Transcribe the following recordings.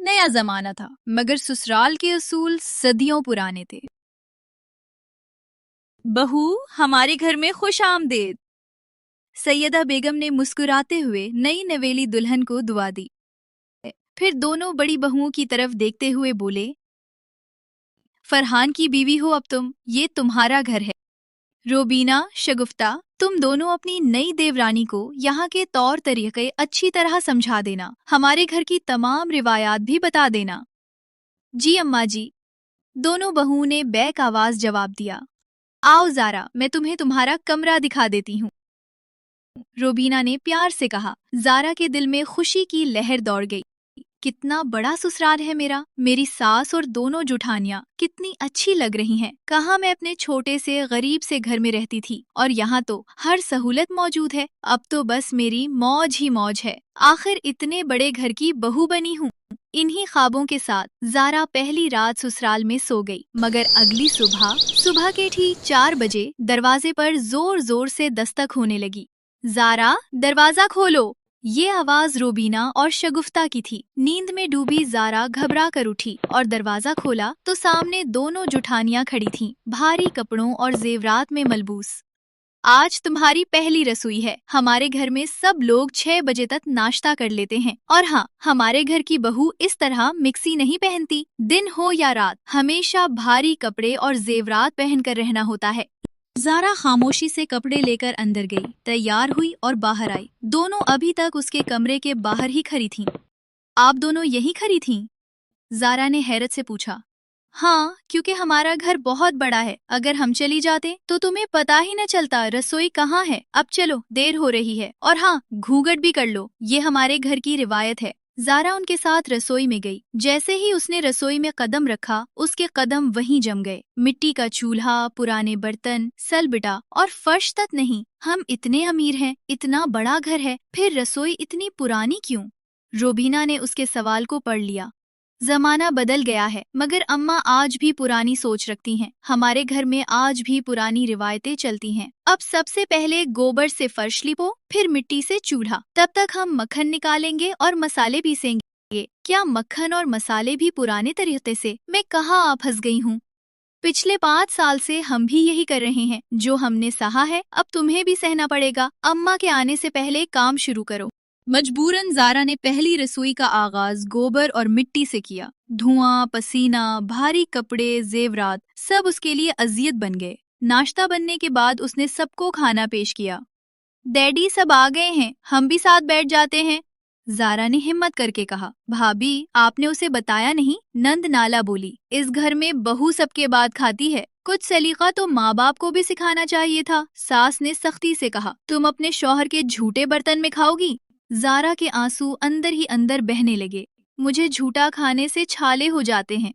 नया जमाना था, मगर ससुराल के असूल सदियों पुराने थे। बहू, हमारे घर में खुश आमदेद। सैयदा बेगम ने मुस्कुराते हुए नई नवेली दुल्हन को दुआ दी। फिर दोनों बड़ी बहुओं की तरफ देखते हुए बोले, फरहान की बीवी हो अब तुम, ये तुम्हारा घर है। रोबीना, शगुफ्ता, तुम दोनों अपनी नई देवरानी को यहाँ के तौर तरीके अच्छी तरह समझा देना, हमारे घर की तमाम रिवायात भी बता देना। जी अम्मा जी, दोनों बहुओं ने बैक आवाज जवाब दिया। आओ ज़ारा, मैं तुम्हें तुम्हारा कमरा दिखा देती हूँ, रोबीना ने प्यार से कहा। ज़ारा के दिल में खुशी की लहर दौड़ गई। कितना बड़ा ससुराल है मेरा, मेरी सास और दोनों जुठानियाँ कितनी अच्छी लग रही हैं। कहाँ मैं अपने छोटे से गरीब से घर में रहती थी और यहाँ तो हर सहूलत मौजूद है। अब तो बस मेरी मौज ही मौज है, आखिर इतने बड़े घर की बहू बनी हूँ। इन्हीं ख्वाबों के साथ ज़ारा पहली रात ससुराल में सो गई, मगर अगली सुबह के ठीक 4 बजे दरवाजे पर जोर जोर से दस्तक होने लगी। ज़ारा, दरवाजा खोलो। ये आवाज रोबीना और शगुफ्ता की थी। नींद में डूबी ज़ारा घबरा कर उठी और दरवाजा खोला तो सामने दोनों जुठानियां खड़ी थीं, भारी कपड़ों और जेवरात में मलबूस। आज तुम्हारी पहली रसोई है। हमारे घर में सब लोग 6 बजे तक नाश्ता कर लेते हैं, और हाँ, हमारे घर की बहू इस तरह मिक्सी नहीं पहनती। दिन हो या रात हमेशा भारी कपड़े और जेवरात पहनकर रहना होता है। ज़ारा खामोशी से कपड़े लेकर अंदर गई, तैयार हुई और बाहर आई। दोनों अभी तक उसके कमरे के बाहर ही खड़ी थीं। आप दोनों यहीं खड़ी थीं? ज़ारा ने हैरत से पूछा। हाँ, क्योंकि हमारा घर बहुत बड़ा है। अगर हम चली जाते तो तुम्हें पता ही न चलता रसोई कहाँ है। अब चलो, देर हो रही है, और हाँ, घूंघट भी कर लो, ये हमारे घर की रिवायत है। ज़ारा उनके साथ रसोई में गई। जैसे ही उसने रसोई में कदम रखा, उसके कदम वहीं जम गए। मिट्टी का चूल्हा, पुराने बर्तन, सलबिटा और फर्श तक नहीं। हम इतने अमीर हैं, इतना बड़ा घर है, फिर रसोई इतनी पुरानी क्यों? रोबीना ने उसके सवाल को पढ़ लिया। जमाना बदल गया है, मगर अम्मा आज भी पुरानी सोच रखती हैं। हमारे घर में आज भी पुरानी रिवायतें चलती हैं। अब सबसे पहले गोबर से फर्श लिपो, फिर मिट्टी से चूल्हा। तब तक हम मक्खन निकालेंगे और मसाले पीसेंगे। क्या मक्खन और मसाले भी पुराने तरीके से? मैं कहाँ आ फंस गई हूँ। पिछले 5 साल से हम भी यही कर रहे हैं। जो हमने सहा है, अब तुम्हें भी सहना पड़ेगा। अम्मा के आने से पहले काम शुरू करो। मजबूरन ज़ारा ने पहली रसोई का आगाज गोबर और मिट्टी से किया। धुआं, पसीना, भारी कपड़े, जेवरात सब उसके लिए अजियत बन गए। नाश्ता बनने के बाद उसने सबको खाना पेश किया। डैडी, सब आ गए हैं, हम भी साथ बैठ जाते हैं, ज़ारा ने हिम्मत करके कहा। भाभी, आपने उसे बताया नहीं? नंद नाला बोली। इस घर में बहू सबके बाद खाती है, कुछ सलीका तो माँ बाप को भी सिखाना चाहिए था। सास ने सख्ती से कहा। तुम अपने शौहर के झूठे बर्तन में खाओगी? ज़ारा के आंसू अंदर ही अंदर बहने लगे। मुझे झूठा खाने से छाले हो जाते हैं।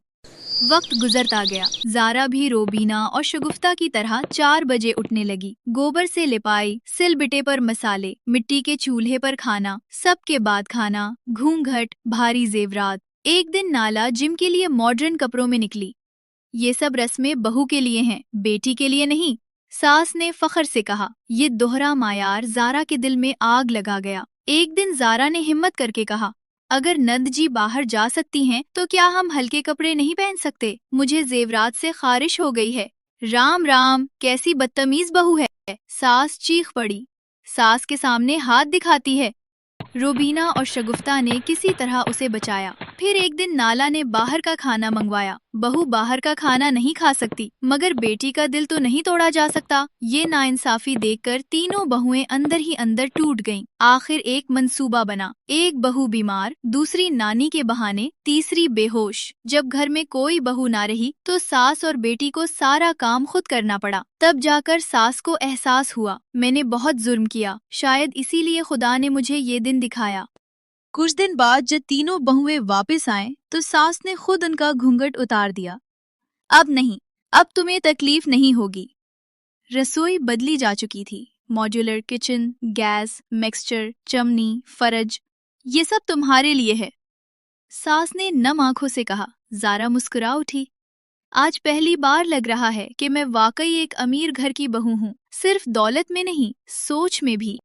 वक्त गुजरता गया। ज़ारा भी रोबीना और शगुफ्ता की तरह 4 बजे उठने लगी। गोबर से लिपाई, सिलबिटे पर मसाले, मिट्टी के चूल्हे पर खाना, सबके बाद खाना, घूंघट, भारी जेवरात। एक दिन नाला जिम के लिए मॉडर्न कपड़ों में निकली। ये सब रस्में बहू के लिए हैं, बेटी के लिए नहीं, सास ने फख्र से कहा। ये दोहरा मायार ज़ारा के दिल में आग लगा गया। एक दिन ज़ारा ने हिम्मत करके कहा, अगर नंद जी बाहर जा सकती हैं तो क्या हम हल्के कपड़े नहीं पहन सकते? मुझे जेवरात से खारिश हो गई है। राम राम, कैसी बदतमीज बहू है, सास चीख पड़ी। सास के सामने हाथ दिखाती है। रोबीना और शगुफ्ता ने किसी तरह उसे बचाया। फिर एक दिन नाला ने बाहर का खाना मंगवाया। बहू बाहर का खाना नहीं खा सकती, मगर बेटी का दिल तो नहीं तोड़ा जा सकता। ये नाइंसाफी देखकर तीनों बहुएं अंदर ही अंदर टूट गईं। आखिर एक मंसूबा बना। एक बहू बीमार, दूसरी नानी के बहाने, तीसरी बेहोश। जब घर में कोई बहू ना रही तो सास और बेटी को सारा काम खुद करना पड़ा। तब जाकर सास को एहसास हुआ, मैंने बहुत जुर्म किया। शायद इसीलिए खुदा ने मुझे ये दिन दिखाया। कुछ दिन बाद जब तीनों बहुएं वापस आए तो सास ने खुद उनका घूंघट उतार दिया। अब नहीं, अब तुम्हें तकलीफ नहीं होगी। रसोई बदली जा चुकी थी। मॉड्यूलर किचन, गैस, मिक्सचर, चमनी, फरज, ये सब तुम्हारे लिए है, सास ने नम आंखों से कहा। ज़ारा मुस्कुरा उठी। आज पहली बार लग रहा है कि मैं वाकई एक अमीर घर की बहू हूँ, सिर्फ दौलत में नहीं, सोच में भी।